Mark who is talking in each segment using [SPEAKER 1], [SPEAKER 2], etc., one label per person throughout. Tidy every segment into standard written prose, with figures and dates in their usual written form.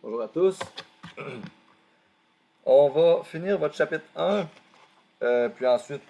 [SPEAKER 1] Bonjour à tous. On va finir votre chapitre 1, puis ensuite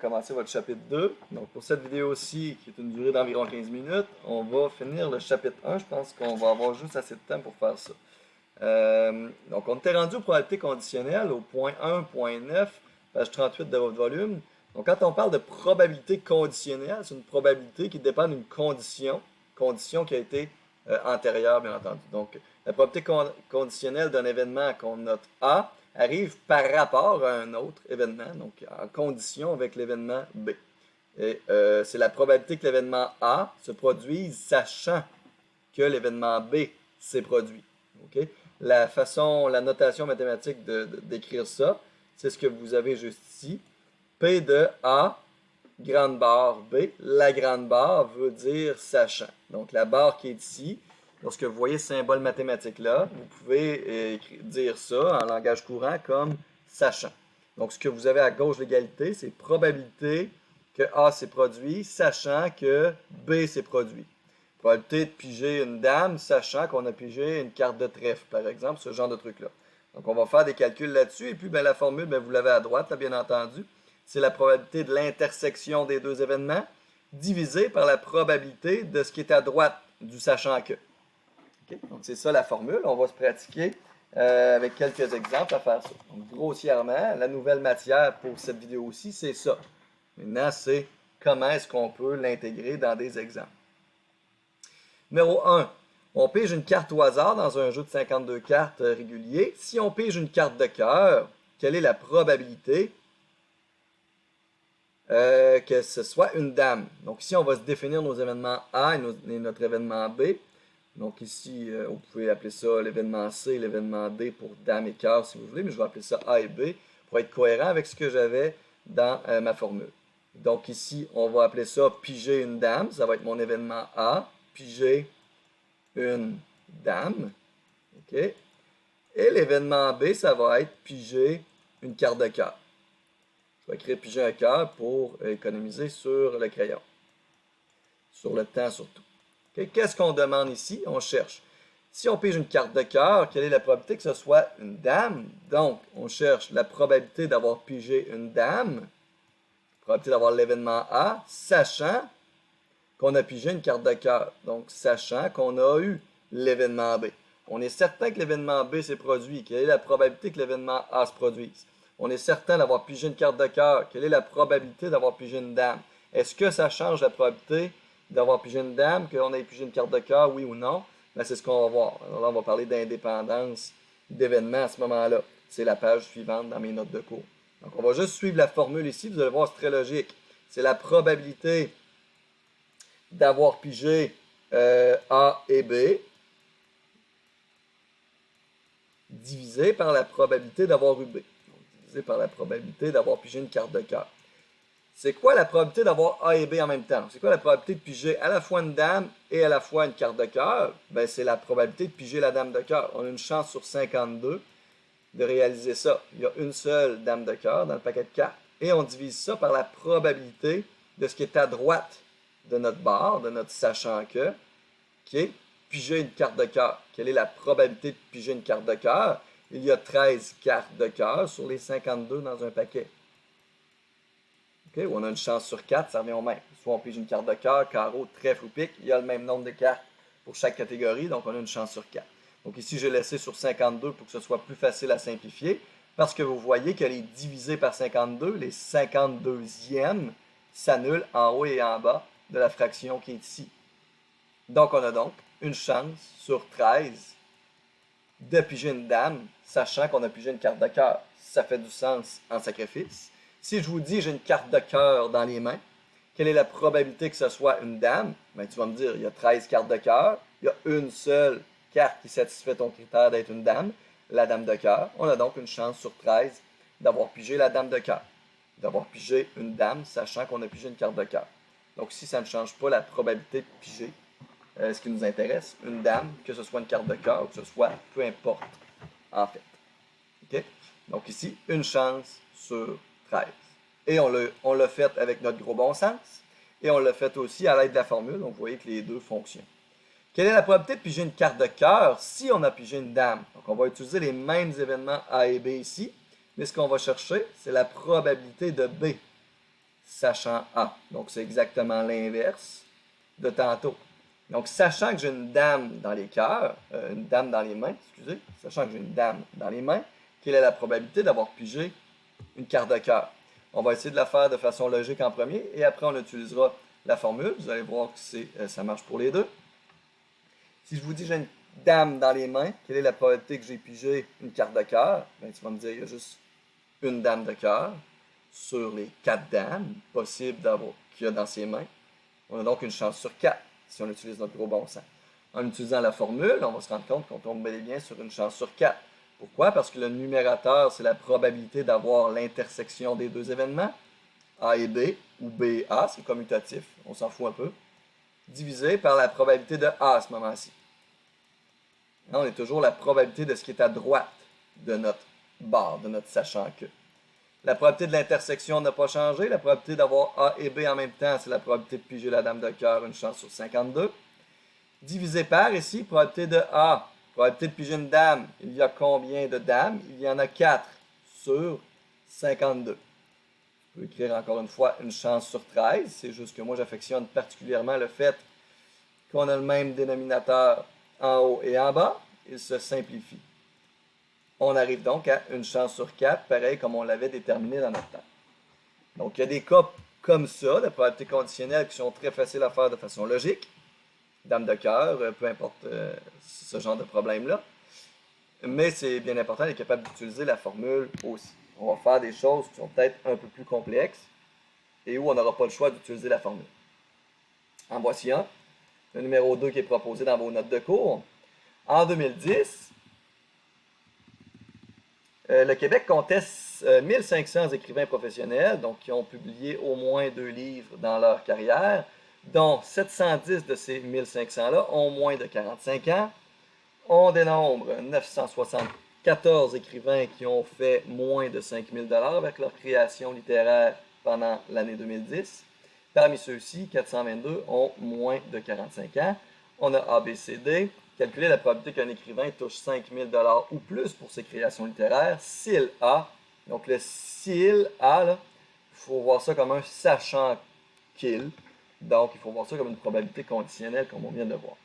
[SPEAKER 1] commencer votre chapitre 2. Donc pour cette vidéo-ci, qui est une durée d'environ 15 minutes, on va finir le chapitre 1. Je pense qu'on va avoir juste assez de temps pour faire ça. Donc on était rendu aux probabilités conditionnelles, au point 1.9, page 38 de votre volume. Donc quand on parle de probabilité conditionnelle, c'est une probabilité qui dépend d'une condition qui a été antérieure, bien entendu. Donc la probabilité conditionnelle d'un événement qu'on note A arrive par rapport à un autre événement, donc en condition avec l'événement B. Et c'est la probabilité que l'événement A se produise sachant que l'événement B s'est produit. Okay? La notation mathématique d'écrire ça, c'est ce que vous avez juste ici. P de A, grande barre B. La grande barre veut dire sachant. Donc la barre qui est ici, lorsque vous voyez ce symbole mathématique là, vous pouvez dire ça en langage courant comme sachant. Donc ce que vous avez à gauche de l'égalité, c'est probabilité que A s'est produit, sachant que B s'est produit. Probabilité de piger une dame, sachant qu'on a pigé une carte de trèfle, par exemple, ce genre de truc-là. Donc, on va faire des calculs là-dessus, et puis la formule, vous l'avez à droite, là, bien entendu. C'est la probabilité de l'intersection des deux événements, divisée par la probabilité de ce qui est à droite du sachant que. Okay? Donc, c'est ça la formule. On va se pratiquer avec quelques exemples à faire ça. Donc, grossièrement, la nouvelle matière pour cette vidéo-ci, c'est ça. Maintenant, c'est comment est-ce qu'on peut l'intégrer dans des exemples. Numéro 1, on pige une carte au hasard dans un jeu de 52 cartes régulier. Si on pige une carte de cœur, quelle est la probabilité que ce soit une dame? Donc ici, on va se définir nos événements A et notre événement B. Donc ici, vous pouvez appeler ça l'événement C et l'événement D pour dame et cœur si vous voulez, mais je vais appeler ça A et B pour être cohérent avec ce que j'avais dans ma formule. Donc ici, on va appeler ça piger une dame, ça va être mon événement A, piger une dame. OK? Et l'événement B, ça va être piger une carte de cœur. Je vais écrire piger un cœur pour économiser sur le crayon. Sur le temps surtout. Okay? Qu'est-ce qu'on demande ici? On cherche. Si on pige une carte de cœur, quelle est la probabilité que ce soit une dame? Donc, on cherche la probabilité d'avoir pigé une dame, la probabilité d'avoir l'événement A, sachant qu'on a pigé une carte de cœur. Donc, sachant qu'on a eu l'événement B. On est certain que l'événement B s'est produit. Quelle est la probabilité que l'événement A se produise? On est certain d'avoir pigé une carte de cœur. Quelle est la probabilité d'avoir pigé une dame? Est-ce que ça change la probabilité d'avoir pigé une dame, qu'on ait pigé une carte de cœur, oui ou non? Ben, c'est ce qu'on va voir. Alors là, on va parler d'indépendance d'événements à ce moment-là. C'est la page suivante dans mes notes de cours. Donc, on va juste suivre la formule ici. Vous allez voir, c'est très logique. C'est la probabilité d'avoir pigé A et B divisé par la probabilité d'avoir eu B. Donc, divisé par la probabilité d'avoir pigé une carte de cœur. C'est quoi la probabilité d'avoir A et B en même temps? C'est quoi la probabilité de piger à la fois une dame et à la fois une carte de cœur? Ben, c'est la probabilité de piger la dame de cœur. On a une chance sur 52 de réaliser ça. Il y a une seule dame de cœur dans le paquet de cartes. Et on divise ça par la probabilité de ce qui est à droite de notre barre, de notre sachant que, qui est piger une carte de cœur. Quelle est la probabilité de piger une carte de cœur? Il y a 13 cartes de cœur sur les 52 dans un paquet. Okay? Où on a une chance sur 4, ça revient au même. Soit on pige une carte de cœur, carreau, trèfle ou pique, il y a le même nombre de cartes pour chaque catégorie, donc on a une chance sur 4. Donc ici, j'ai laissé sur 52 pour que ce soit plus facile à simplifier, parce que vous voyez qu'elle est divisée par 52, les 52e s'annulent en haut et en bas de la fraction qui est ici. Donc on a donc une chance sur 13 de piger une dame, sachant qu'on a pigé une carte de cœur. Ça fait du sens en sacrifice. Si je vous dis j'ai une carte de cœur dans les mains, quelle est la probabilité que ce soit une dame? Ben, tu vas me dire, il y a 13 cartes de cœur, il y a une seule carte qui satisfait ton critère d'être une dame, la dame de cœur. On a donc une chance sur 13 d'avoir pigé la dame de cœur, d'avoir pigé une dame, sachant qu'on a pigé une carte de cœur. Donc si ça ne change pas la probabilité de piger, ce qui nous intéresse, une dame, que ce soit une carte de cœur ou que ce soit, peu importe, en fait. Okay? Donc ici, une chance sur 13. Et on l'a fait avec notre gros bon sens, et on l'a fait aussi à l'aide de la formule, donc vous voyez que les deux fonctionnent. Quelle est la probabilité de piger une carte de cœur si on a pigé une dame? Donc, on va utiliser les mêmes événements A et B ici, mais ce qu'on va chercher, c'est la probabilité de B, sachant A. Donc, c'est exactement l'inverse de tantôt. Donc, sachant que j'ai une dame dans les cœurs, une dame dans les mains, excusez, sachant que j'ai une dame dans les mains, quelle est la probabilité d'avoir pigé une carte de cœur? On va essayer de la faire de façon logique en premier, et après, on utilisera la formule. Vous allez voir que ça marche pour les deux. Si je vous dis j'ai une dame dans les mains, quelle est la probabilité que j'ai pigé une carte de cœur? Ben, tu vas me dire il y a juste une dame de cœur sur les 4 dames possibles qu'il y a dans ses mains. On a donc une chance sur 4 si on utilise notre gros bon sens. En utilisant la formule, on va se rendre compte qu'on tombe bel et bien sur une chance sur 4. Pourquoi? Parce que le numérateur, c'est la probabilité d'avoir l'intersection des deux événements, A et B, ou B et A, c'est commutatif, on s'en fout un peu, divisé par la probabilité de A à ce moment-ci. On est toujours la probabilité de ce qui est à droite de notre barre, de notre sachant que. La probabilité de l'intersection n'a pas changé. La probabilité d'avoir A et B en même temps, c'est la probabilité de piger la dame de cœur, une chance sur 52. Divisé par, ici, probabilité de A, probabilité de piger une dame. Il y a combien de dames? Il y en a 4 sur 52. Je peux écrire encore une fois une chance sur 13. C'est juste que moi, j'affectionne particulièrement le fait qu'on a le même dénominateur en haut et en bas. Il se simplifie. On arrive donc à une chance sur 4, pareil comme on l'avait déterminé dans notre temps. Donc, il y a des cas comme ça, de probabilités conditionnelles, qui sont très faciles à faire de façon logique. Dame de cœur, peu importe ce genre de problème-là. Mais c'est bien important d'être capable d'utiliser la formule aussi. On va faire des choses qui sont peut-être un peu plus complexes et où on n'aura pas le choix d'utiliser la formule. En voici un. Le numéro 2 qui est proposé dans vos notes de cours. En 2010, le Québec comptait 1500 écrivains professionnels, donc qui ont publié au moins 2 livres dans leur carrière, dont 710 de ces 1500-là ont moins de 45 ans. On dénombre 974 écrivains qui ont fait moins de 5 000 $ avec leur création littéraire pendant l'année 2010. Parmi ceux-ci, 422 ont moins de 45 ans. On a ABCD. Calculer la probabilité qu'un écrivain touche 5 000 $ ou plus pour ses créations littéraires s'il a. Donc le s'il a, il faut voir ça comme un sachant qu'il. Donc il faut voir ça comme une probabilité conditionnelle comme on vient de voir.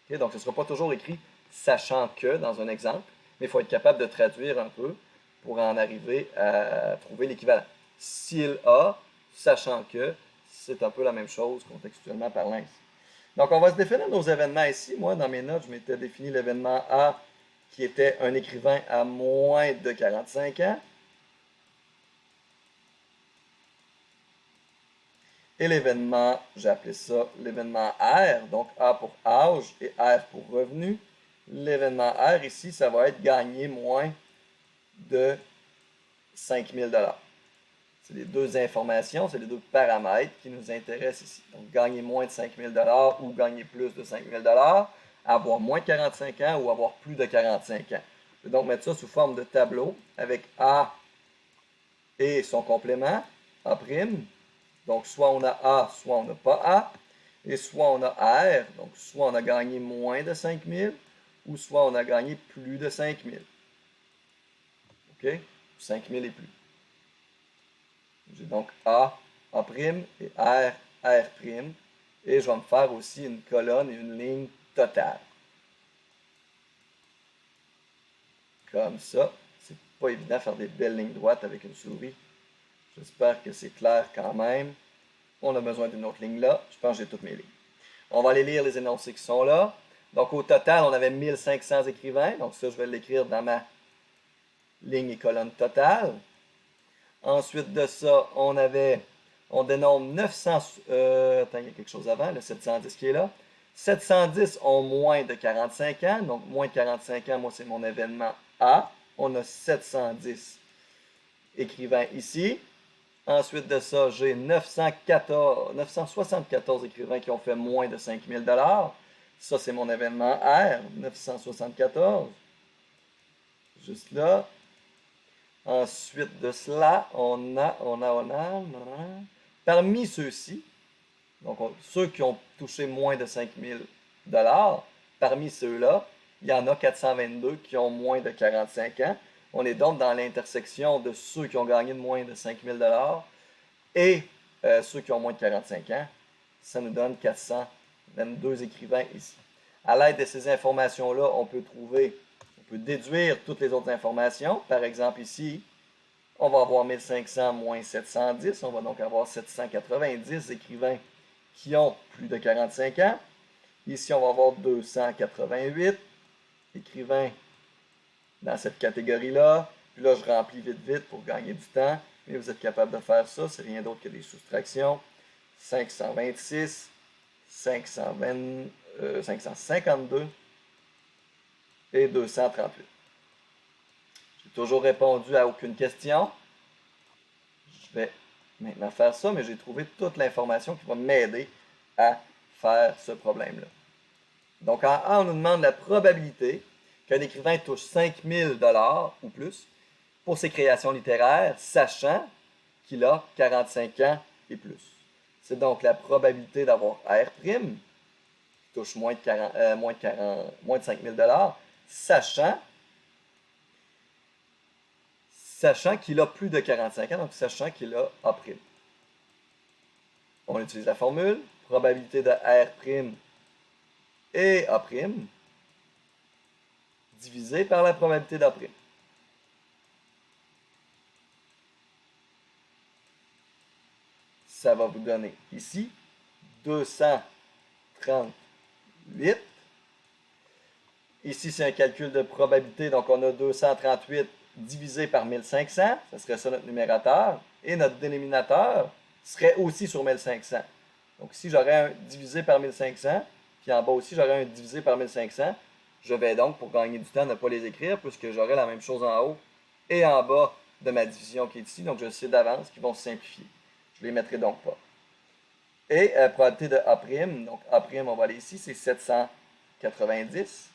[SPEAKER 1] Okay? Donc ce ne sera pas toujours écrit sachant que dans un exemple, mais il faut être capable de traduire un peu pour en arriver à trouver l'équivalent. S'il a, sachant que, c'est un peu la même chose contextuellement parlant ici. Donc, on va se définir nos événements ici. Moi, dans mes notes, je m'étais défini l'événement A qui était un écrivain à moins de 45 ans. Et l'événement, j'ai appelé ça l'événement R, donc A pour âge et R pour revenu. L'événement R ici, ça va être gagner moins de 5 000 $. C'est les deux informations, c'est les deux paramètres qui nous intéressent ici. Donc, gagner moins de 5 000 $ ou gagner plus de 5 000 $, avoir moins de 45 ans ou avoir plus de 45 ans. Je vais donc mettre ça sous forme de tableau avec A et son complément, A'. Donc, soit on a A, soit on n'a pas A. Et soit on a R, donc soit on a gagné moins de 5 000 ou soit on a gagné plus de 5 000. OK? 5 000 et plus. J'ai donc A, A' et R, R'. Et je vais me faire aussi une colonne et une ligne totale. Comme ça. C'est pas évident de faire des belles lignes droites avec une souris. J'espère que c'est clair quand même. On a besoin d'une autre ligne là. Je pense que j'ai toutes mes lignes. On va aller lire les énoncés qui sont là. Donc au total, on avait 1500 écrivains. Donc ça, je vais l'écrire dans ma ligne et colonne totale. Ensuite de ça, on dénombre 900, attends, il y a quelque chose avant, le 710 qui est là. 710 ont moins de 45 ans, donc moins de 45 ans, moi c'est mon événement A. On a 710 écrivains ici. Ensuite de ça, j'ai 974 écrivains qui ont fait moins de 5 000 $. Ça, c'est mon événement R, 974. Juste là. Ensuite de cela, on a. Parmi ceux-ci, donc ceux qui ont touché moins de 5 000 $, parmi ceux-là, il y en a 422 qui ont moins de 45 ans. On est donc dans l'intersection de ceux qui ont gagné de moins de 5 000 et ceux qui ont moins de 45 ans. Ça nous donne 422 écrivains ici. À l'aide de ces informations-là, on peut déduire toutes les autres informations. Par exemple, ici, on va avoir 1500 moins 710. On va donc avoir 790 écrivains qui ont plus de 45 ans. Ici, on va avoir 288 écrivains dans cette catégorie-là. Puis là, je remplis vite pour gagner du temps. Mais vous êtes capable de faire ça. C'est rien d'autre que des soustractions. 526, 552 et 238. J'ai toujours répondu à aucune question. Je vais maintenant faire ça, mais j'ai trouvé toute l'information qui va m'aider à faire ce problème-là. Donc, en A, on nous demande la probabilité qu'un écrivain touche 5 000 ou plus pour ses créations littéraires, sachant qu'il a 45 ans et plus. C'est donc la probabilité d'avoir R', qui touche moins de 5 000 sachant qu'il a plus de 45 ans, donc sachant qu'il a A'. On utilise la formule, probabilité de R' et A' divisé par la probabilité d'A'. Ça va vous donner ici 238. Ici, c'est un calcul de probabilité, donc on a 238 divisé par 1500, ça serait ça notre numérateur, et notre dénominateur serait aussi sur 1500. Donc ici, j'aurais un divisé par 1500, puis en bas aussi, j'aurais un divisé par 1500. Je vais donc, pour gagner du temps, ne pas les écrire, puisque j'aurai la même chose en haut et en bas de ma division qui est ici, donc je sais d'avance qu'ils vont se simplifier. Je ne les mettrai donc pas. Et probabilité de A', donc A', on va aller ici, c'est 790.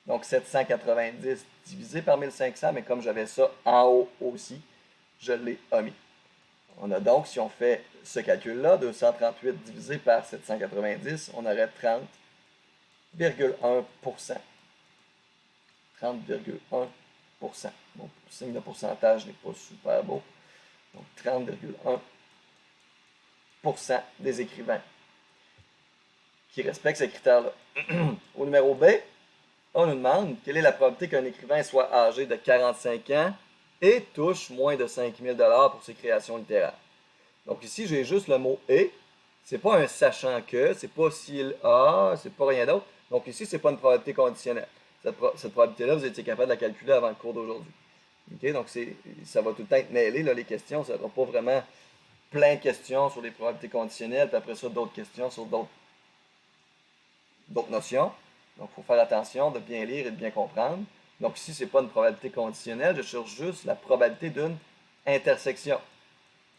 [SPEAKER 1] Donc 790 divisé par 1500, mais comme j'avais ça en haut aussi, je l'ai omis. On a donc, si on fait ce calcul-là, 238 divisé par 790, on aurait 30,1%. 30,1%. Bon, le signe de pourcentage n'est pas super beau. Donc 30,1% des écrivains qui respectent ce critère-là. Au numéro B, on nous demande quelle est la probabilité qu'un écrivain soit âgé de 45 ans et touche moins de 5 000 pour ses créations littéraires. Donc ici, j'ai juste le mot « et ». C'est pas un « sachant que », c'est pas « s'il a », c'est pas rien d'autre. Donc ici, c'est pas une probabilité conditionnelle. Cette probabilité-là, vous étiez capable de la calculer avant le cours d'aujourd'hui. Okay? Donc ça va tout le temps être mêlé, là, les questions. Ça ne sera pas vraiment plein de questions sur les probabilités conditionnelles, puis après ça, d'autres questions sur d'autres notions. Donc, il faut faire attention de bien lire et de bien comprendre. Donc ici, ce n'est pas une probabilité conditionnelle, je cherche juste la probabilité d'une intersection.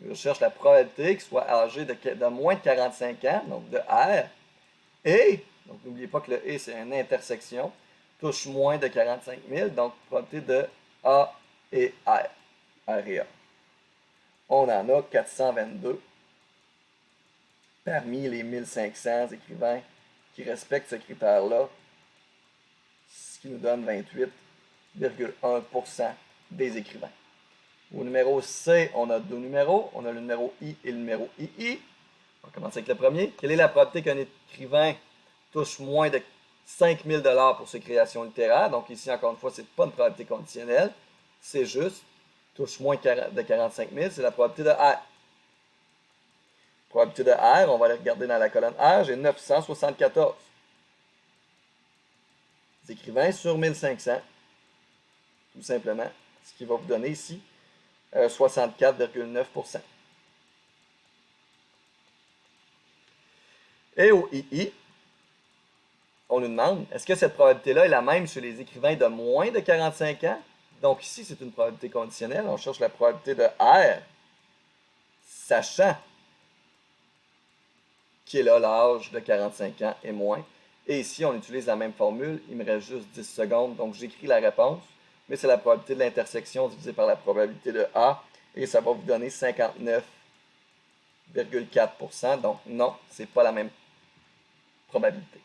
[SPEAKER 1] Je cherche la probabilité qu'il soit âgé de moins de 45 ans, donc de R, et, donc n'oubliez pas que le et c'est une intersection, touche moins de 45 000, donc probabilité de A et R, R et A. On en a 422 parmi les 1500 écrivains qui respectent ce critère-là, ce qui nous donne 28,1% des écrivains. Au numéro C, on a deux numéros. On a le numéro I et le numéro II. On va commencer avec le premier. Quelle est la probabilité qu'un écrivain touche moins de 5 000 pour ses créations littéraires? Donc ici, encore une fois, ce n'est pas une probabilité conditionnelle. C'est juste, touche moins de 45 000, c'est la probabilité de R. Probabilité de R, on va aller regarder dans la colonne R, j'ai 974. Écrivains sur 1500, tout simplement, ce qui va vous donner ici 64,9%. Et au II, on nous demande, est-ce que cette probabilité-là est la même chez les écrivains de moins de 45 ans? Donc ici, c'est une probabilité conditionnelle. On cherche la probabilité de R, sachant qu'il a l'âge de 45 ans et moins. Et ici, on utilise la même formule. Il me reste juste 10 secondes, donc j'écris la réponse. Mais c'est la probabilité de l'intersection divisée par la probabilité de A. Et ça va vous donner 59,4%. Donc non, c'est pas la même probabilité.